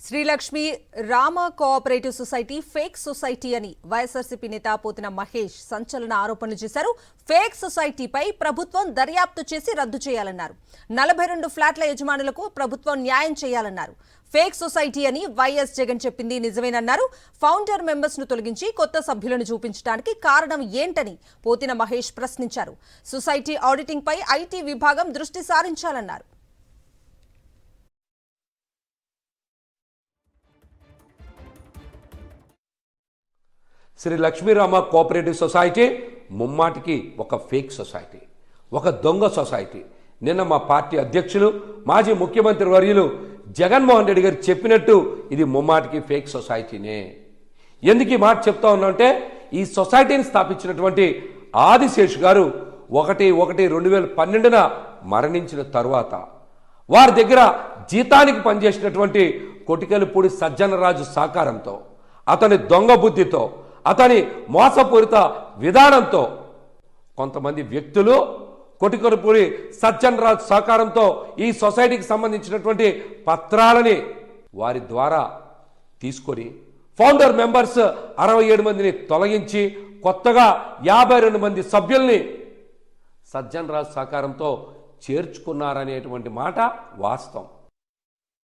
Srilakshmi Rama cooperative society fake society అని వైఎస్ఆర్సీపీ నేత పోతిన మహేష్ సంచలన ఆరోపణలు చేశారు. ఫేక్ సొసైటీపై ప్రభుత్వం దర్యాప్తు చేసి రద్దు చేయాలన్నారు. 42 ఫ్లాట్ల యజమానులకు ప్రభుత్వం న్యాయం చేయాలన్నారు. ఫేక్ సొసైటీ అని వైఎస్ జగన్ చెప్పింది నిజమేనన్నారు. ఫౌండర్ మెంబర్స్ ను తొలగించి కొత్త సభ్యులను చూపించడానికి కారణం ఏంటని పోతిన మహేష్ ప్రశ్నించారు. సొసైటీ ఆడిటింగ్ పై ఐటీ విభాగం దృష్టి సారించాలన్నారు. శ్రీ లక్ష్మీరామ కోఆపరేటివ్ సొసైటీ ముమ్మాటికి ఒక ఫేక్ సొసైటీ, ఒక దొంగ సొసైటీ. నిన్న మా పార్టీ అధ్యక్షులు మాజీ ముఖ్యమంత్రి వర్యులు జగన్మోహన్ రెడ్డి గారు చెప్పినట్టు ఇది ముమ్మాటికి ఫేక్ సొసైటీనే. ఎందుకు ఈ మాట చెప్తా ఉన్నామంటే, ఈ సొసైటీని స్థాపించినటువంటి ఆదిశేషు గారు 1/1/2012 మరణించిన తరువాత వారి దగ్గర జీతానికి పనిచేసినటువంటి కొటికెలపూడి సజ్జనరాజు సహకారంతో, అతని దొంగ బుద్ధితో, అతని మోసపూరిత విధానంతో కొంతమంది వ్యక్తులు కొటికెలపూడి సజ్జనరాజు సహకారంతో ఈ సొసైటీకి సంబంధించినటువంటి పత్రాలని వారి ద్వారా తీసుకొని ఫౌండర్ మెంబర్స్ 67 మందిని తొలగించి కొత్తగా 52 మంది సభ్యుల్ని సజ్జనరాజు సహకారంతో చేర్చుకున్నారనేటువంటి మాట వాస్తవం.